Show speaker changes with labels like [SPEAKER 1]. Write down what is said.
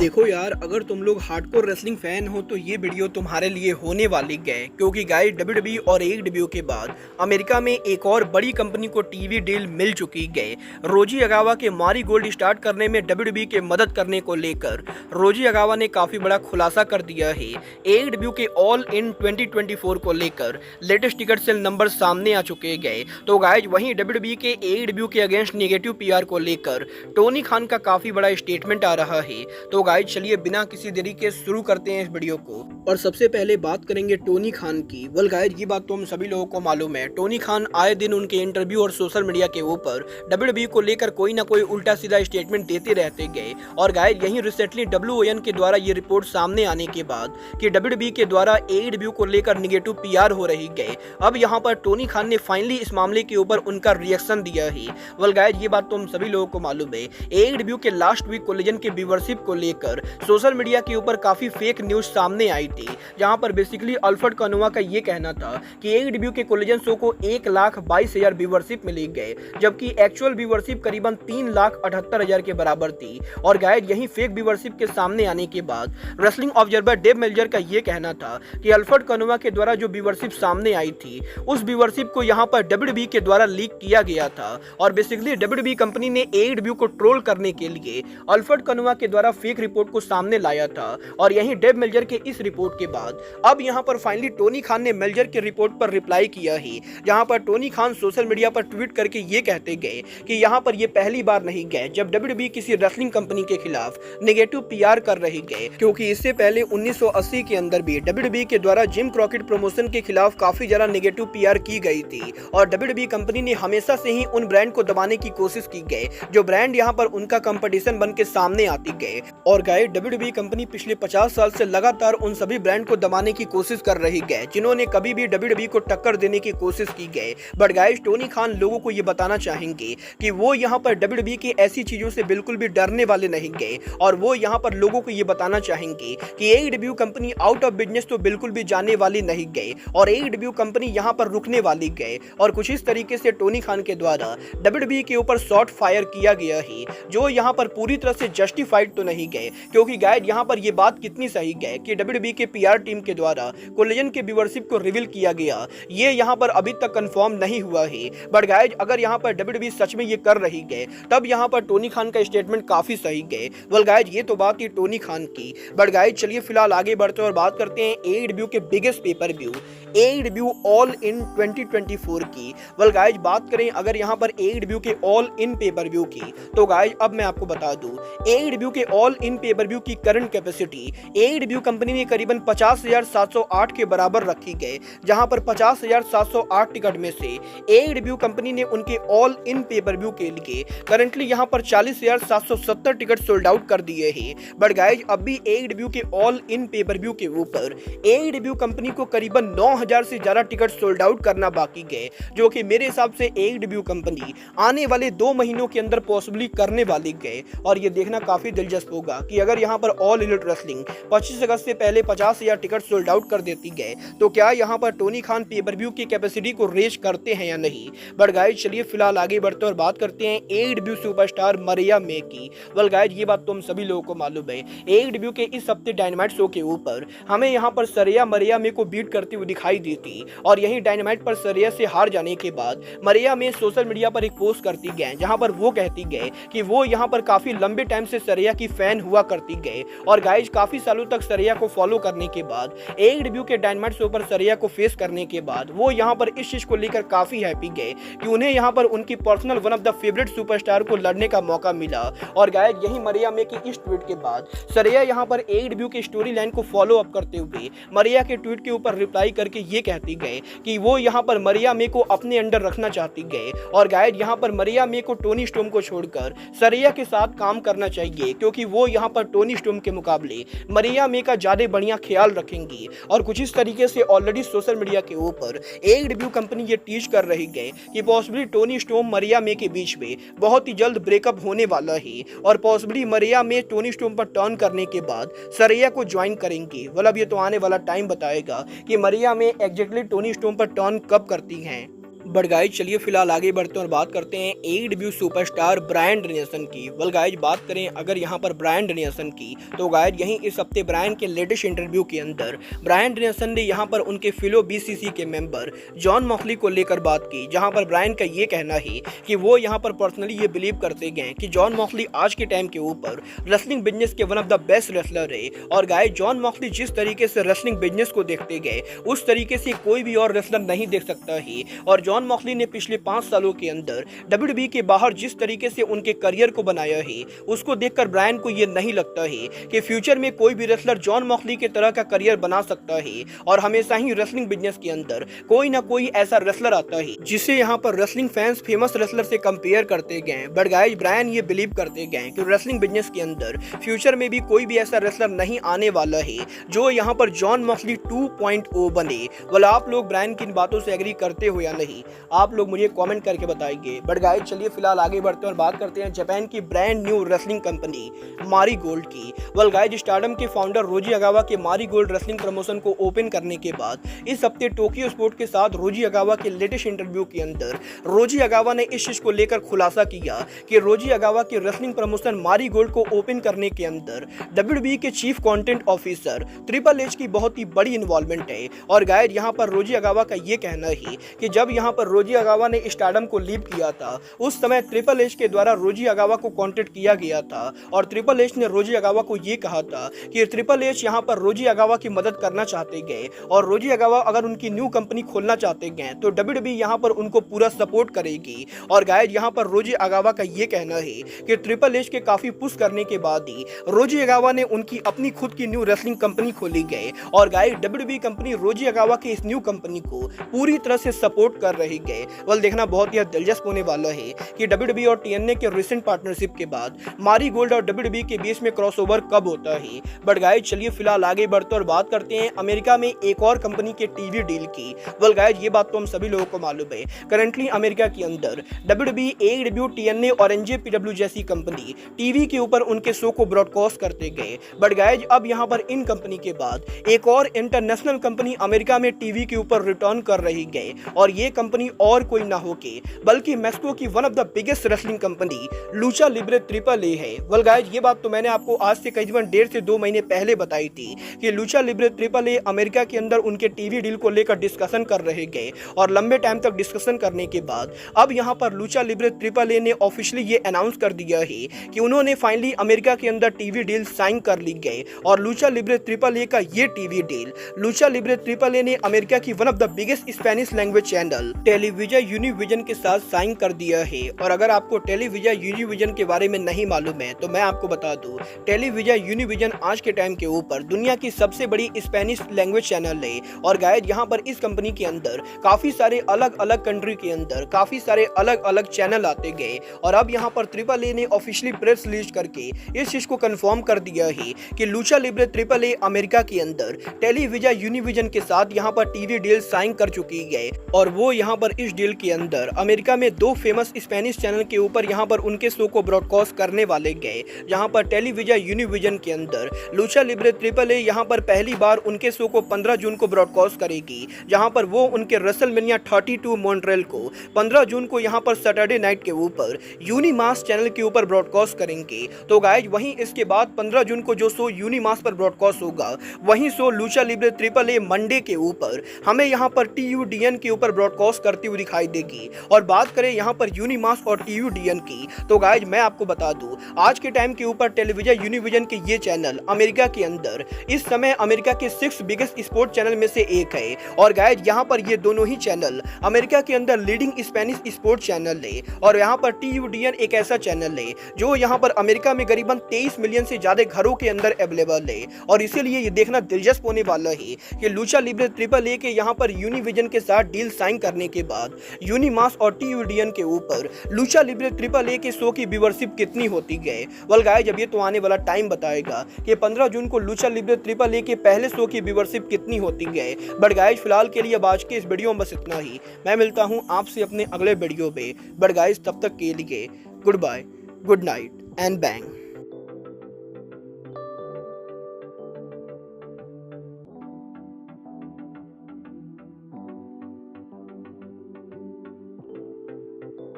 [SPEAKER 1] देखो यार, अगर तुम लोग हार्डकोर रेसलिंग फैन हो तो ये वीडियो तुम्हारे लिए होने वाली है, क्योंकि गाइस डब्ल्यूडब्ल्यूई और एईडब्ल्यू के बाद अमेरिका में एक और बड़ी कंपनी को टीवी डील मिल चुकी है। रोजी अगावा के मारी गोल्ड स्टार्ट करने में डब्ल्यूडब्ल्यूई के मदद करने को लेकर रोजी अगावा ने काफी बड़ा खुलासा कर दिया है। एईडब्ल्यू के ऑल इन 2024 को लेकर लेटेस्ट टिकट सेल नंबर सामने आ चुके गए। तो गाइस वहीं डब्ल्यूडब्ल्यूई के एईडब्ल्यू के अगेंस्ट नेगेटिव पीआर को लेकर टोनी खान का काफी बड़ा स्टेटमेंट आ रहा है। तो गाइस चलिए बिना किसी देरी के शुरू करते हैं इस वीडियो को। और सबसे पहले बात करेंगे टोनी खान की। वेल गाइस ये बात तो हम सभी लोगों को मालूम है, टोनी खान आए दिन उनके इंटरव्यू और सोशल मीडिया के ऊपर डब्ल्यूडब्ल्यूई को लेकर कोई ना कोई उल्टा सीधा स्टेटमेंट देते रहते गए। और गाइस यहीं रिसेंटली डब्ल्यूओएन के द्वारा ये रिपोर्ट सामने आने के बाद कि डब्ल्यूडब्ल्यूई के द्वारा एईडब्ल्यू को लेकर नेगेटिव पीआर हो रही है, अब यहाँ पर टोनी खान ने फाइनली इस मामले के ऊपर उनका रिएक्शन दिया है। वेल गाइस ये बात तो हम सभी लोगों को मालूम है, एईडब्ल्यू के लास्ट वीक कोलिजन के व्यूअरशिप को लेकर सोशल मीडिया के ऊपर काफी फेक न्यूज सामने आई थी, जहां पर बेसिकली अल्फ्रेड कानोवा का ये कहना था कि एईडब्ल्यू के कोलिजन शो को 1,22,000 व्यूअरशिप मिली गए, जबकि एक्चुअल व्यूअरशिप करीबन 3,78,000 के बराबर थी। और गाइस यही फेक व्यूअरशिप के सामने आने के बाद रेसलिंग ऑब्जर्वर डेव मेल्जर का ये कहना था कि अल्फ्रेड कानोवा के द्वारा जो व्यूअरशिप सामने आई थी उस व्यूअरशिप को यहाँ पर डब्ल्यूडब्ल्यूई के द्वारा लीक किया गया था। और बेसिकली डब्ल्यूडब्ल्यूई कंपनी ने एईडब्ल्यू को ट्रोल करने के लिए अल्फ्रेड कानोवा के द्वारा फेक रिपोर्ट को सामने लाया था। और यहीं डेव मेल्जर के इस रिपोर्ट के बाद अब यहां पर फाइनली टोनी खान ने मेल्जर के रिपोर्ट पर रिप्लाई किया है, जहां पर टोनी खान सोशल मीडिया पर ट्वीट करके ये कहते गए कि यहां पर ये पहली बार नहीं गए जब डब्ल्यूडब्ल्यूई किसी रेसलिंग कंपनी के खिलाफ नेगेटिव पीआर कर रही गए, क्योंकि इससे पहले 1980 के अंदर भी डब्ल्यूडब्ल्यूई के द्वारा जिम क्रॉकेट प्रमोशन के खिलाफ काफी ज्यादा नेगेटिव पीआर की गई थी। और डब्ल्यूडब्ल्यूई कंपनी ने हमेशा से ही उन ब्रांड को दबाने की कोशिश की गई जो ब्रांड यहां पर उनका कंपटीशन बन के सामने आती गए। और गाइस डब्ल्यूडब्ल्यूई कंपनी पिछले 50 साल से लगातार उन सभी ब्रांड को दबाने की कोशिश कर रही है जिन्होंने कभी भी डब्ल्यूडब्ल्यूई को टक्कर देने की कोशिश की गई। बट गाइस टोनी खान लोगों को ये बताना चाहेंगे कि वो यहाँ पर डब्ल्यूडब्ल्यूई की ऐसी चीजों से बिल्कुल भी डरने वाले नहीं गए। और वो यहाँ पर लोगों को ये बताना चाहेंगे कि AEW company out of business तो बिल्कुल भी जाने वाली नहीं गए और एईडब्ल्यू कंपनी यहाँ पर रुकने वाली गए। और कुछ इस तरीके से टोनी खान के द्वारा डब्ल्यूडब्ल्यूई के ऊपर शॉट फायर किया गया है, जो यहाँ पर पूरी तरह से जस्टिफाइड तो नहीं गए, क्योंकि गाइस यहाँ पर ये बात कितनी सही है कि डब्ल्यूडब्ल्यूई के पीआर टीम के द्वारा कोलिजन के व्यूअरशिप को रिवील किया गया, ये यहाँ पर अभी तक कंफर्म नहीं हुआ है। बट गाइस अगर यहाँ पर डब्ल्यूडब्ल्यूई सच में ये कर रही है तब यहाँ पर टोनी खान का स्टेटमेंट काफी सही है। वेल गाइस ये तो बात थी टोनी खान की। बट गाइस चलिए फिलहाल आगे बढ़ते और बात करते हैं एईडब्ल्यू के biggest pay per view AEW all in 2024 की। वेल गाइस बात करें अगर यहाँ पर एईडब्ल्यू के ऑल इन पेपर व्यू की, तो गाइस अब मैं आपको बता दूं एईडब्ल्यू के ऑल इन पेपर व्यू की करंट कैपेसिटी एईडब्ल्यू कंपनी ने करीबन 50,708 के बराबर रखी गए, जहां पर 50,708 टिकट में से एईडब्ल्यू कंपनी ने उनके ऑल इन पेपर व्यू के लिए करंटली यहां पर 40,770 टिकट सोल्ड आउट कर दिए हैं। बट गाइस अब भी एईडब्ल्यू के ऑल इन पेपर व्यू के ऊपर एईडब्ल्यू कंपनी को करीबन 9,000 से ज्यादा टिकट सोल्ड आउट करना बाकी है, जो कि मेरे हिसाब से एईडब्ल्यू कंपनी आने वाले 2 महीनों के अंदर पॉसिबली करने वाली है। और ये देखना काफी दिलचस्प होगा कि अगर यहाँ पर ऑल इलीट रेसलिंग 25 अगस्त से पहले 50,000 टिकट सोल्ड आउट कर देती है तो क्या यहाँ पर टोनी खान पेपर व्यू की कैपेसिटी को रेज करते हैं या नहीं। बट गाइस चलिए फिलहाल आगे बढ़ते और बात करते हैं एईडब्ल्यू सुपरस्टार मरिया मे की। वेल गाइस ये बात तो हम सभी लोगों को मालूम है, एईडब्ल्यू के इस हफ्ते डायनामाइट शो के ऊपर हमें यहाँ पर सरिया मरिया मे को बीट करती हुई दिखाई दी थी। और यही डायनामाइट पर सरिया से हार जाने के बाद मरिया मे सोशल मीडिया पर एक पोस्ट करती गए, जहां पर वो कहती गए कि वो यहाँ पर काफी लंबे टाइम से सरिया की फैन हुआ करती गए। और गाइस काफी सालों तक सरिया को फॉलो करने के बाद एईडब्ल्यू के डायनामाइट शो पर सरिया को फेस करने के बाद वो यहाँ पर इस चीज को लेकर काफी हैप्पी गए कि उन्हें यहाँ पर उनकी personal one of the favourite superstar को लड़ने का मौका मिला। और गाइस यही मरिया मे की इस ट्वीट के बाद सरिया यहाँ पर एईडब्ल्यू की स्टोरी लाइन को फॉलो अप करते हुए मरिया के ट्वीट के ऊपर रिप्लाई करके ये कहती गए कि वो यहाँ पर मरिया मे को अपने अंडर रखना चाहती गए। और गाइस यहाँ पर मरिया मे को टोनी स्टॉर्म को छोड़कर सरिया के साथ काम करना चाहिए, क्योंकि वो यहाँ पर टोनी स्टॉर्म के मुकाबले मरिया मे का ज्यादा बढ़िया ख्याल रखेंगी। और कुछ इस तरीके से ऑलरेडी सोशल मीडिया के ऊपर एईडब्ल्यू कंपनी ये टीज कर रही है कि पॉसिबली टोनी स्टॉर्म मरिया मे के बीच में बहुत ही जल्द ब्रेकअप होने वाला है और पॉसिबली मरिया मे टोनी स्टॉर्म पर टर्न करने के बाद सरिया को ज्वाइन करेंगे। वाला अब ये तो आने वाला टाइम बताएगा कि मरिया मे एग्जैक्टली टोनी स्टॉर्म पर टर्न कब करती हैं। बट गाइज चलिए फिलहाल आगे बढ़ते हैं और बात करते हैं AEW सुपरस्टार ब्रायन डेनियल्सन की। वेल गाइज बात करें अगर यहाँ पर ब्रायन डेनियल्सन की, तो गाइज यहीं इस हफ्ते ब्रायन के लेटेस्ट इंटरव्यू के अंदर ब्रायन डेनियल्सन ने यहाँ पर उनके फिलो BCC के मेंबर जॉन मॉक्सली को लेकर बात की, जहाँ पर ब्रायन का ये कहना है कि वो यहाँ पर पर्सनली ये बिलीव करते गए कि जॉन मॉक्सली आज के टाइम के ऊपर रेसलिंग बिजनेस के one of the best wrestler है। और गाइज जॉन मॉक्सली जिस तरीके से रेसलिंग बिजनेस को देखते गए उस तरीके से कोई भी और रेसलर नहीं देख सकता है। और जॉन मॉक्सली ने पिछले 5 सालों के अंदर WWE के बाहर जिस तरीके से उनके करियर को बनाया है, उसको देखकर ब्रायन को यह नहीं लगता है कि फ्यूचर में कोई भी रेसलर जॉन मॉक्सली के तरह का करियर बना सकता है। और हमेशा ही रेसलिंग बिजनेस के अंदर कोई ना कोई ऐसा रेसलर आता है जिसे यहाँ पर रेसलिंग फैंस फेमस रेसलर से कंपेयर करते गए। बट गाइस ब्रायन ये बिलीव करते गए कि रेसलिंग बिजनेस के अंदर फ्यूचर में भी कोई भी ऐसा रेसलर नहीं आने वाला है जो यहाँ पर जॉन मॉक्सली 2.0 बने। वाला आप लोग ब्रायन की इन बातों से एग्री करते हो या नहीं, आप लोग मुझे कमेंट करके बताएंगे। बट गाइस चलिए फिलहाल आगे बढ़ते हैं और बात करते हैं जापान की ब्रांड न्यू रेसलिंग कंपनी मारी गोल्ड की। वेल गाइस स्टारडम के फाउंडर रोजी अगावा के मारी गोल्ड रेसलिंग प्रमोशन को ओपन करने के बाद इस हफ्ते टोक्यो स्पोर्ट के साथ रोजी अगावा के लेटेस्ट इंटरव्यू के अंदर रोजी अगावा ने इस चीज को लेकर खुलासा किया कि रोजी अगावा के रेसलिंग प्रमोशन मारी गोल्ड को ओपन करने के अंदर WWE के chief content officer triple H की बहुत ही बड़ी इन्वॉल्वमेंट है। और गाइस यहाँ पर रोजी अगावा का ये कहना है कि जब यहाँ पर रोजी अगावा ने स्टारडम को लीव किया था उस समय ट्रिपल एच के द्वारा रोजी अगावा को कांटेक्ट किया गया था और ट्रिपल एच ने रोजी अगावा को ये कहा था कि ट्रिपल एच यहाँ पर रोजी अगावा की मदद करना चाहते गए और रोजी अगावा अगर उनकी न्यू कंपनी खोलना चाहते गए तो WWE यहाँ पर उनको पूरा सपोर्ट करेगी। और गाइस यहाँ पर रोजी अगावा का ये कहना है कि ट्रिपल एच के काफी पुश करने के बाद ही रोजी अगावा ने उनकी अपनी खुद की न्यू रेसलिंग कंपनी खोली गए। और गाइस WWE कंपनी रोजी अगावा के इस न्यू कंपनी को पूरी तरह से सपोर्ट कर रही गए। वेल देखना बहुत ही दिलचस्प होने वाला है कि WWE और TNA के रिसेंट पार्टनरशिप के बाद मारी गोल्ड और WWE के बीच में क्रॉसओवर कब होता है। बट गाइस चलिए फिलहाल आगे बढ़ते और बात करते हैं अमेरिका में एक और कंपनी के टीवी डील की। वेल गाइस ये बात तो हम सभी लोगों को मालूम है, करंटली अमेरिका के अंदर WWE, AEW, TNA और NJPW जैसी कंपनी टीवी के ऊपर उनके शो को ब्रॉडकास्ट करते गए। बट गाइस अब यहाँ पर इन कंपनी के बाद एक और इंटरनेशनल कंपनी अमेरिका में टीवी के ऊपर रिटर्न कर रही गए और ये कंपनी और कोई ना हो के बल्कि मैक्सिको की one of the biggest wrestling company Lucha Libre triple A है। वेल गाइस ये बात तो मैंने आपको आज से करीबन 1.5 से 2 महीने पहले बताई थी कि Lucha Libre triple A America के अंदर उनके टीवी डील को लेकर डिस्कशन कर रहे गए और लंबे टाइम तक डिस्कशन करने के बाद अब यहाँ पर लूचा लिब्रे ट्रिपल ए ने ऑफिशियली ये अनाउंस कर दिया है कि उन्होंने फाइनली अमेरिका के अंदर टीवी डील साइन कर ली गए। और लूचा लिब्रे ट्रिपल ए का ये TV deal Lucha Libre triple A ने अमेरिका की one of the biggest Spanish language channel television Univision के साथ साइन कर दिया है। और अगर आपको टेलीविजन यूनिविजन के बारे में नहीं मालूम है तो मैं आपको बता दूं, टेलीविजन यूनिविजन आज के टाइम के ऊपर दुनिया की सबसे बड़ी स्पेनिश लैंग्वेज चैनल है। और गाइस यहाँ पर इस कंपनी के अंदर काफी सारे अलग अलग कंट्री के अंदर काफी सारे अलग अलग चैनल आते गए और अब यहाँ पर ट्रिपल ए ने ऑफिशियली प्रेस रिलीज करके इस चीज को कंफर्म कर दिया है कि Lucha Libre triple A America के अंदर टेलीविजन यूनिविजन के साथ यहाँ पर टीवी डील साइन कर चुकी है। और वो यहाँ पर इस डील के अंदर अमेरिका में 2 फेमस स्पेनिश चैनल के ऊपर यहाँ पर उनके शो को ब्रॉडकास्ट करने वाले गए, जहाँ पर टेलीविजन यूनिविजन के अंदर लूचा लिब्रे ट्रिपल ए यहाँ पर पहली बार उनके शो को 15 जून को ब्रॉडकास्ट करेगी, जहाँ पर वो उनके रेसलमेनिया 32 मॉन्ट्रियल को 15 जून को यहाँ पर सैटरडे नाइट के ऊपर यूनिमास चैनल के ऊपर ब्रॉडकास्ट करेंगे। तो गाइज वहीं इसके बाद 15 जून को जो शो यूनिमास पर ब्रॉडकास्ट होगा वहीं शो लूचा लिब्रे ट्रिपल ए मंडे के ऊपर हमें यहाँ पर TUDN के ऊपर ब्रॉडकास्ट करती हुई दिखाई देगी। और बात करें यहाँ पर यूनिमास और TUDN की तो गाइज मैं आपको बता दूं, आज के टाइम के ऊपर टेलीविजन यूनिविजन के ये चैनल अमेरिका के अंदर इस समय अमेरिका के 6 बिगेस्ट स्पोर्ट चैनल में से एक है। और गाइज यहाँ पर ये दोनों ही चैनल अमेरिका के अंदर लीडिंग स्पेनिश स्पोर्ट चैनल है। और यहाँ पर TUDN एक ऐसा चैनल है जो यहाँ पर अमेरिका में करीबन 23 मिलियन से ज्यादा घरों के अंदर अवेलेबल है। और इसीलिए ये देखना दिलचस्प होने वाला है कि लूचा लिब्रे ट्रिपल ए के यहाँ पर यूनिविजन के साथ डील साइन करने के बाद यूनिमास और TUDN के ऊपर लूचा लिब्रे ट्रिपल ए के शो की व्यूअरशिप कितनी होती गए। वेल गाइस जब ये तो आने वाला टाइम बताएगा कि 15 जून को लूचा लिब्रे ट्रिपल ए के पहले शो की व्यूअरशिप कितनी होती गए। बट गाइस फिलहाल के लिए आज के इस वीडियो में बस इतना ही। मैं मिलता हूँ आपसे अपने अगले वीडियो पे। बट गाइस तब तक के लिए good bye, good night and bang.